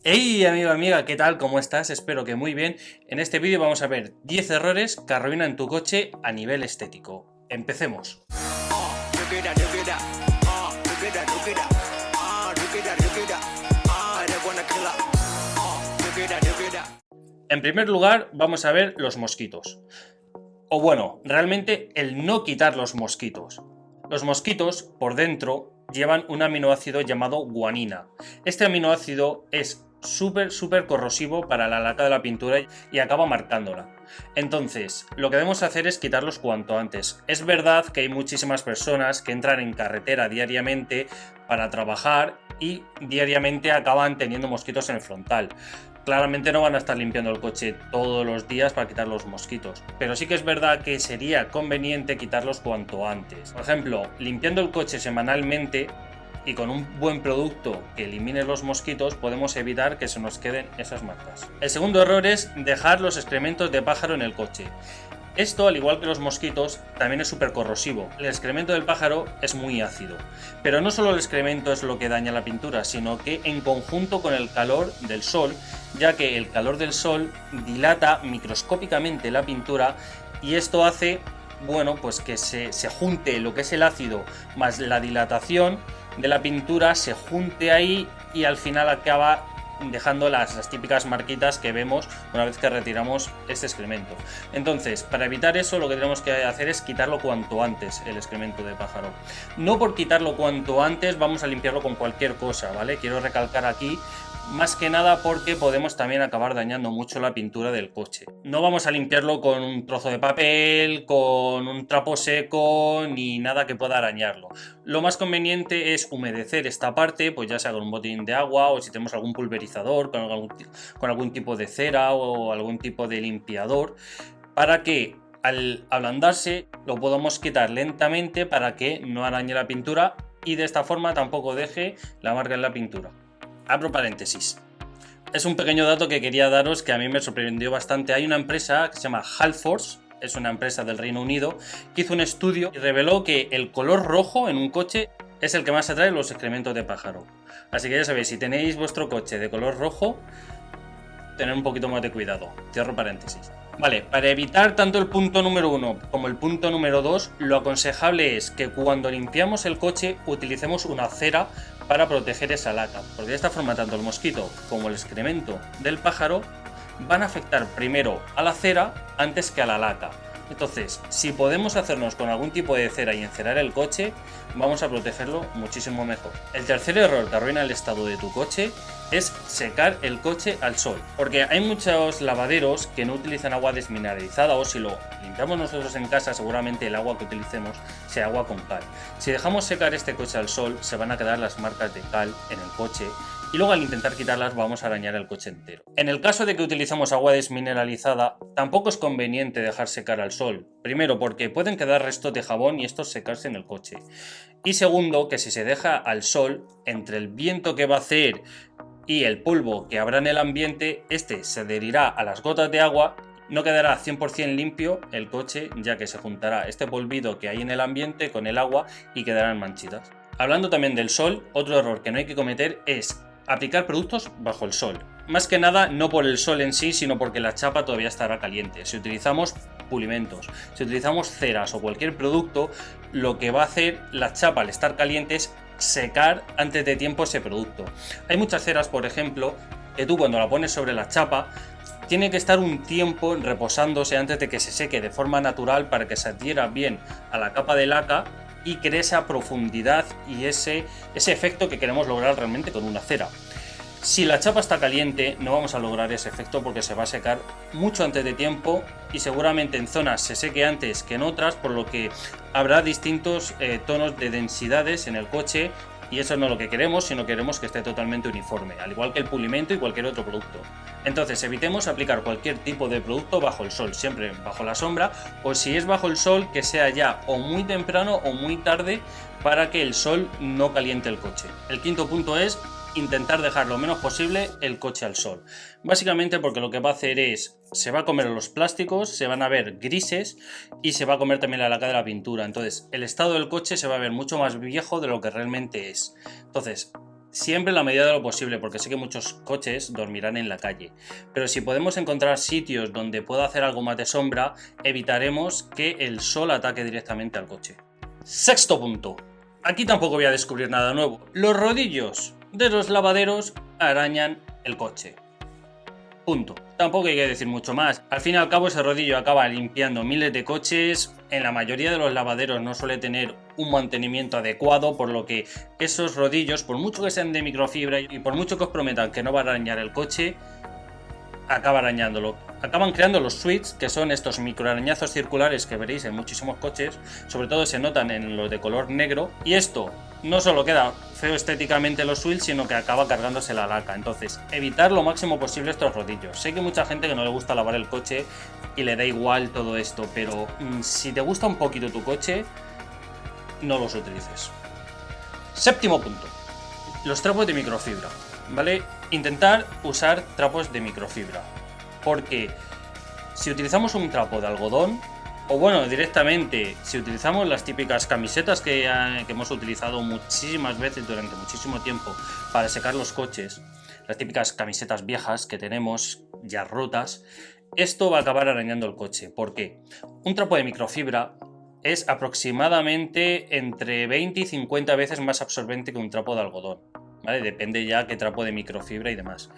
Hey amigo, amiga, ¿qué tal? ¿Cómo estás? Espero que muy bien. En este vídeo vamos a ver 10 errores que arruinan tu coche a nivel estético. Empecemos. En primer lugar, vamos a ver los mosquitos. O bueno, realmente el no quitar los mosquitos. Los mosquitos, por dentro, llevan un aminoácido llamado guanina. Este aminoácido es súper corrosivo para la laca de la pintura y acaba marcándola. Entonces, lo que debemos hacer es quitarlos cuanto antes. Es verdad que hay muchísimas personas que entran en carretera diariamente para trabajar y diariamente acaban teniendo mosquitos en el frontal. Claramente no van a estar limpiando el coche todos los días para quitar los mosquitos, pero sí que es verdad que sería conveniente quitarlos cuanto antes. Por ejemplo, limpiando el coche semanalmente y con un buen producto que elimine los mosquitos, podemos evitar que se nos queden esas marcas. El segundo error es dejar los excrementos de pájaro en el coche. Esto, al igual que los mosquitos, también es súper corrosivo. El excremento del pájaro es muy ácido. Pero no solo el excremento es lo que daña la pintura, sino que en conjunto con el calor del sol, ya que el calor del sol dilata microscópicamente la pintura y esto hace, bueno, pues que se junte lo que es el ácido más la dilatación de la pintura, se junte ahí y al final acaba dejando las típicas marquitas que vemos una vez que retiramos este excremento. Entonces, para evitar eso, lo que tenemos que hacer es quitarlo cuanto antes, el excremento de pájaro. No por quitarlo cuanto antes vamos a limpiarlo con cualquier cosa, ¿vale? Quiero recalcar aquí más que nada porque podemos también acabar dañando mucho la pintura del coche. No vamos a limpiarlo con un trozo de papel, con un trapo seco, ni nada que pueda arañarlo. Lo más conveniente es humedecer esta parte, pues ya sea con un botín de agua o si tenemos algún pulverizador, con algún tipo de cera o algún tipo de limpiador, para que al ablandarse lo podamos quitar lentamente para que no arañe la pintura y de esta forma tampoco deje la marca en la pintura. Abro paréntesis. Es un pequeño dato que quería daros que a mí me sorprendió bastante. Hay una empresa que se llama Halforce, es una empresa del Reino Unido, que hizo un estudio y reveló que el color rojo en un coche es el que más atrae los excrementos de pájaro. Así que ya sabéis, si tenéis vuestro coche de color rojo, tener un poquito más de cuidado. Cierro paréntesis. Vale, para evitar tanto el punto número 1 como el punto número 2, lo aconsejable es que cuando limpiamos el coche utilicemos una cera para proteger esa laca, porque de esta forma tanto el mosquito como el excremento del pájaro van a afectar primero a la cera antes que a la laca. Entonces, si podemos hacernos con algún tipo de cera y encerar el coche, vamos a protegerlo muchísimo mejor. El tercer error que arruina el estado de tu coche es secar el coche al sol, porque hay muchos lavaderos que no utilizan agua desmineralizada o si lo limpiamos nosotros en casa seguramente el agua que utilicemos sea agua con cal. Si dejamos secar este coche al sol se van a quedar las marcas de cal en el coche y luego al intentar quitarlas vamos a arañar el coche entero. En el caso de que utilicemos agua desmineralizada, tampoco es conveniente dejar secar al sol. Primero porque pueden quedar restos de jabón y estos secarse en el coche. Y segundo que si se deja al sol, entre el viento que va a hacer y el polvo que habrá en el ambiente, este se adherirá a las gotas de agua. No quedará 100% limpio el coche ya que se juntará este polvido que hay en el ambiente con el agua y quedarán manchitas. Hablando también del sol, otro error que no hay que cometer es aplicar productos bajo el sol. Más que nada no por el sol en sí, sino porque la chapa todavía estará caliente. Si utilizamos pulimentos, si utilizamos ceras o cualquier producto, lo que va a hacer la chapa al estar caliente es secar antes de tiempo ese producto. Hay muchas ceras, por ejemplo, que tú cuando la pones sobre la chapa tiene que estar un tiempo reposándose antes de que se seque de forma natural para que se adhiera bien a la capa de laca y cree esa profundidad y ese efecto que queremos lograr realmente con una cera. Si la chapa está caliente no vamos a lograr ese efecto porque se va a secar mucho antes de tiempo y seguramente en zonas se seque antes que en otras, por lo que habrá distintos tonos de densidades en el coche y eso no es lo que queremos, sino queremos que esté totalmente uniforme, al igual que el pulimento y cualquier otro producto. Entonces evitemos aplicar cualquier tipo de producto bajo el sol, siempre bajo la sombra, o si es bajo el sol que sea ya o muy temprano o muy tarde para que el sol no caliente el coche. El quinto punto es intentar dejar lo menos posible el coche al sol. Básicamente porque lo que va a hacer es, se va a comer los plásticos, se van a ver grises y se va a comer también la laca de la pintura. Entonces el estado del coche se va a ver mucho más viejo de lo que realmente es. Entonces siempre en la medida de lo posible, porque sé que muchos coches dormirán en la calle. Pero si podemos encontrar sitios donde pueda hacer algo más de sombra, evitaremos que el sol ataque directamente al coche. Sexto punto. Aquí tampoco voy a descubrir nada nuevo. Los rodillos de los lavaderos arañan el coche. Punto. Tampoco hay que decir mucho más. Al fin y al cabo ese rodillo acaba limpiando miles de coches. En la mayoría de los lavaderos no suele tener un mantenimiento adecuado, por lo que esos rodillos, por mucho que sean de microfibra y por mucho que os prometan que no va a arañar el coche, acaba arañándolo. Acaban creando los switches, que son estos microarañazos circulares que veréis en muchísimos coches, sobre todo se notan en los de color negro, y esto no solo queda feo estéticamente los switches, sino que acaba cargándose la laca. Entonces, evitar lo máximo posible estos rodillos. Sé que hay mucha gente que no le gusta lavar el coche y le da igual todo esto, pero si te gusta un poquito tu coche, no los utilices. Séptimo punto. Los trapos de microfibra, ¿vale? Intentar usar trapos de microfibra, porque si utilizamos un trapo de algodón, o bueno, directamente, si utilizamos las típicas camisetas que hemos utilizado muchísimas veces durante muchísimo tiempo para secar los coches, las típicas camisetas viejas que tenemos ya rotas, esto va a acabar arañando el coche. ¿Por qué? Un trapo de microfibra es aproximadamente entre 20 y 50 veces más absorbente que un trapo de algodón, ¿vale? Depende ya qué trapo de microfibra y demás.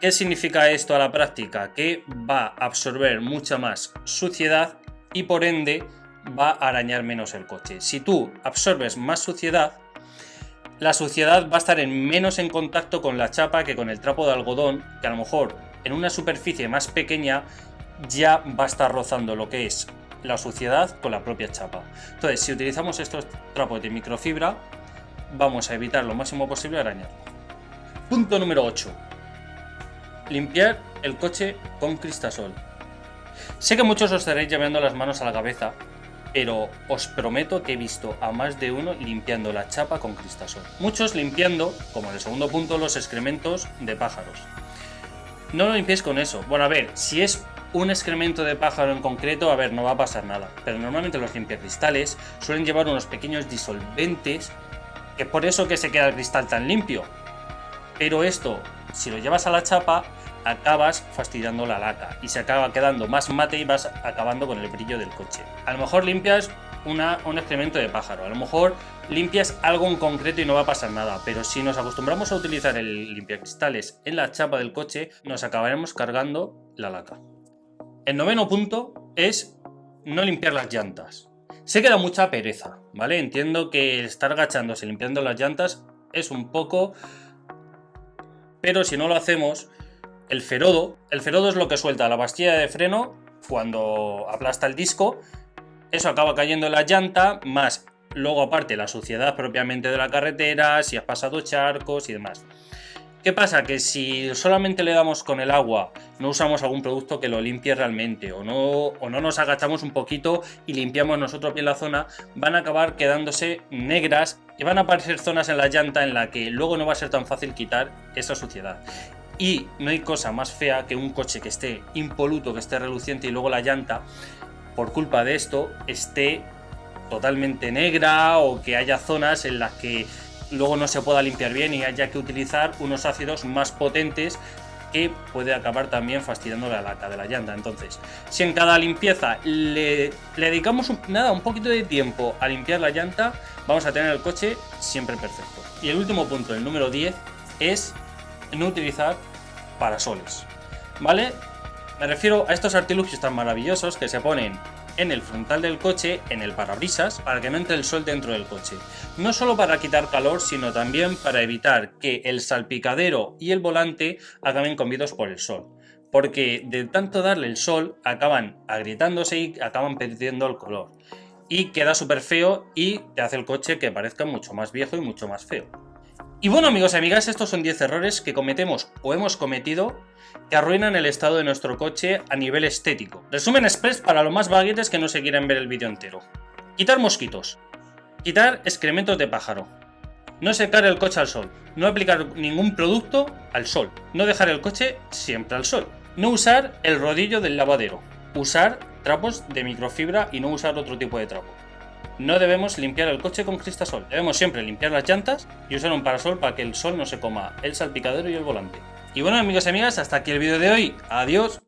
¿Qué significa esto a la práctica? Que va a absorber mucha más suciedad y por ende va a arañar menos el coche. Si tú absorbes más suciedad, la suciedad va a estar menos en contacto con la chapa que con el trapo de algodón, que a lo mejor en una superficie más pequeña ya va a estar rozando lo que es la suciedad con la propia chapa. Entonces, si utilizamos estos trapos de microfibra, vamos a evitar lo máximo posible arañarlo. Punto número 8. Limpiar el coche con Cristasol. Sé que muchos os estaréis llevando las manos a la cabeza, pero os prometo que he visto a más de uno limpiando la chapa con Cristasol. Muchos limpiando, como en el segundo punto, los excrementos de pájaros. No lo limpiéis con eso. Bueno, a ver, si es un excremento de pájaro en concreto, a ver, no va a pasar nada. Pero normalmente los limpiacristales suelen llevar unos pequeños disolventes, que es por eso que se queda el cristal tan limpio. Pero esto, si lo llevas a la chapa, acabas fastidiando la laca y se acaba quedando más mate y vas acabando con el brillo del coche. A lo mejor limpias un excremento de pájaro, a lo mejor limpias algo en concreto y no va a pasar nada, pero si nos acostumbramos a utilizar el limpiacristales en la chapa del coche, nos acabaremos cargando la laca. El noveno punto es no limpiar las llantas. Sé que da mucha pereza, ¿vale? Entiendo que estar agachándose limpiando las llantas es un poco... Pero si no lo hacemos, el ferodo es lo que suelta la pastilla de freno cuando aplasta el disco. Eso acaba cayendo en la llanta, más luego aparte la suciedad propiamente de la carretera, si has pasado charcos y demás. ¿Qué pasa? Que si solamente le damos con el agua, no usamos algún producto que lo limpie realmente, o no nos agachamos un poquito y limpiamos nosotros bien la zona, van a acabar quedándose negras y van a aparecer zonas en la llanta en la que luego no va a ser tan fácil quitar esa suciedad. Y no hay cosa más fea que un coche que esté impoluto, que esté reluciente y luego la llanta, por culpa de esto, esté totalmente negra o que haya zonas en las que luego no se pueda limpiar bien y haya que utilizar unos ácidos más potentes que puede acabar también fastidiando la laca de la llanta. Entonces, si en cada limpieza le dedicamos un poquito de tiempo a limpiar la llanta, vamos a tener el coche siempre perfecto. Y el último punto, el número 10, es no utilizar parasoles, ¿vale? Me refiero a estos artilugios tan maravillosos que se ponen en el frontal del coche, en el parabrisas, para que no entre el sol dentro del coche. No solo para quitar calor, sino también para evitar que el salpicadero y el volante acaben comidos por el sol. Porque de tanto darle el sol, acaban agrietándose y acaban perdiendo el color. Y queda súper feo y te hace el coche que parezca mucho más viejo y mucho más feo. Y bueno, amigos y amigas, estos son 10 errores que cometemos o hemos cometido que arruinan el estado de nuestro coche a nivel estético. Resumen express para los más vaguetes que no se quieran ver el vídeo entero. Quitar mosquitos. Quitar excrementos de pájaro. No secar el coche al sol. No aplicar ningún producto al sol. No dejar el coche siempre al sol. No usar el rodillo del lavadero. Usar trapos de microfibra y no usar otro tipo de trapo. no debemos limpiar el coche con cristasol. Debemos siempre limpiar las llantas y usar un parasol para que el sol no se coma el salpicadero y el volante. Y bueno, amigos y amigas, hasta aquí el vídeo de hoy. Adiós.